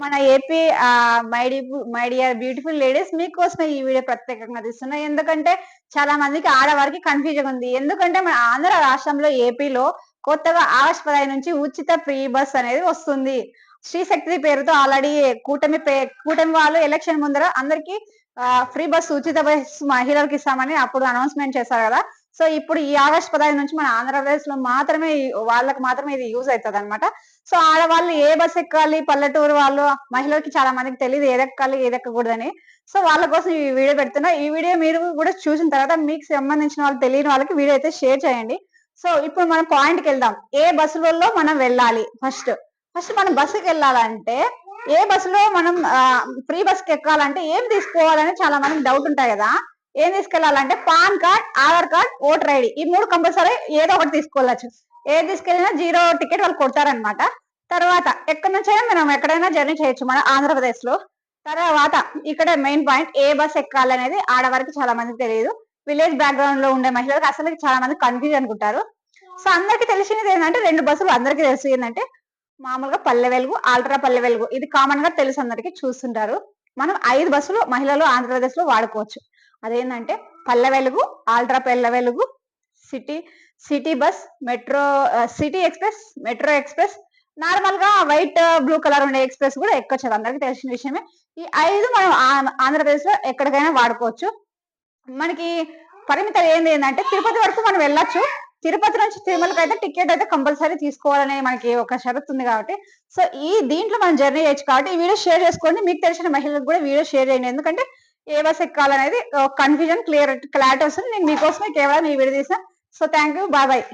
మన AP my dear beautiful ladies మీకోసమే ఈ వీడియో ప్రత్యేకంగా తీస్తున్నా. ఎందుకంటే చాలా మందికి ఆడవారికి కన్ఫ్యూజన్ ఉంది. ఎందుకంటే మన ఆంధ్ర రాష్ట్రంలో ఏపీలో కొత్తగా ఆగస్టు 15 నుంచి ఉచిత ఫ్రీ బస్ అనేది వస్తుంది. శ్రీశక్తి పేరుతో ఆల్రెడీ కూటమి వాళ్ళు ఎలక్షన్ ముందర అందరికి ఫ్రీ బస్ ఉచిత బస్ మహిళలకు ఇస్తామని అప్పుడు అనౌన్స్మెంట్ చేశారు కదా. సో ఇప్పుడు ఈ ఆగస్టు 15 నుంచి మన ఆంధ్రప్రదేశ్ లో మాత్రమే వాళ్ళకి మాత్రమే ఇది యూజ్ అవుతుంది అనమాట. సో ఆడవాళ్ళు ఏ బస్ ఎక్కాలి, పల్లెటూరు వాళ్ళు మహిళలకి చాలా మందికి తెలియదు ఏదెక్కాలి ఏదెక్కకూడదని. సో వాళ్ళ కోసం ఈ వీడియో పెడుతున్నా. ఈ వీడియో మీరు కూడా చూసిన తర్వాత మీకు సంబంధించిన వాళ్ళు తెలియని వాళ్ళకి వీడియో అయితే షేర్ చేయండి. సో ఇప్పుడు మనం పాయింట్కి వెళ్దాం. ఏ బస్సులలో మనం వెళ్ళాలి? ఫస్ట్ మనం బస్సుకి వెళ్ళాలంటే ఏ బస్సులో మనం ఫ్రీ బస్కి ఎక్కాలంటే ఏం తీసుకోవాలని చాలా మందికి డౌట్ ఉంటాయి కదా. ఏం తీసుకెళ్లాలంటే pan card, Aadhaar card, voter ID, ఈ 3 కంపల్సరీ ఏదో ఒకటి తీసుకోవచ్చు. ఏది తీసుకెళ్ళినా 0 టికెట్ వాళ్ళు కొడతారనమాట. తర్వాత ఎక్కడి నుంచైనా మనం ఎక్కడైనా జర్నీ చేయొచ్చు మన ఆంధ్రప్రదేశ్ లో. తర్వాత ఇక్కడ మెయిన్ పాయింట్, ఏ బస్ ఎక్కాలి అనేది ఆడవారికి చాలా మందికి తెలియదు. విలేజ్ బ్యాక్గ్రౌండ్ లో ఉండే మహిళలకు అసలు చాలా మంది కన్ఫ్యూజ్ అనుకుంటారు. సో అందరికి తెలిసినది ఏంటంటే 2 బస్సులు అందరికీ తెలుసు. ఏంటంటే మామూలుగా పల్లె వెలుగు, ఆల్ట్రా పల్లె వెలుగు, ఇది కామన్ గా తెలుసు, అందరికి చూస్తుంటారు. మనం 5 బస్సులు మహిళలు ఆంధ్రప్రదేశ్ లో వాడుకోవచ్చు. అదేంటంటే Palle Velugu, ultra Palle Velugu, city bus, metro city express, metro express, normal గా వైట్ బ్లూ కలర్ ఉండే ఎక్స్ప్రెస్ కూడా ఎక్కొచ్చు. అందరికి తెలిసిన విషయమే. ఈ 5 మనం ఆంధ్రప్రదేశ్ లో ఎక్కడికైనా వాడుకోవచ్చు. మనకి పరిమితం ఏంటంటే తిరుపతి వరకు మనం వెళ్ళొచ్చు. తిరుపతి నుంచి తిరుమలకి అయితే టికెట్ అయితే కంపల్సరీ తీసుకోవాలనే మనకి ఒక షరతు ఉంది కాబట్టి, సో దీంట్లో మనం జర్నీ చేయొచ్చు. కాబట్టి ఈ వీడియో షేర్ చేసుకోండి. మీకు తెలిసిన మహిళలకు కూడా వీడియో షేర్ చేయండి. ఎందుకంటే ఏ బస్ ఎక్కాలనేది కన్ఫ్యూజన్ క్లారిటీ వస్తుంది. నేను మీకోసమే కేవలం ఈ వీడియో తీసాను. So thank you, bye bye.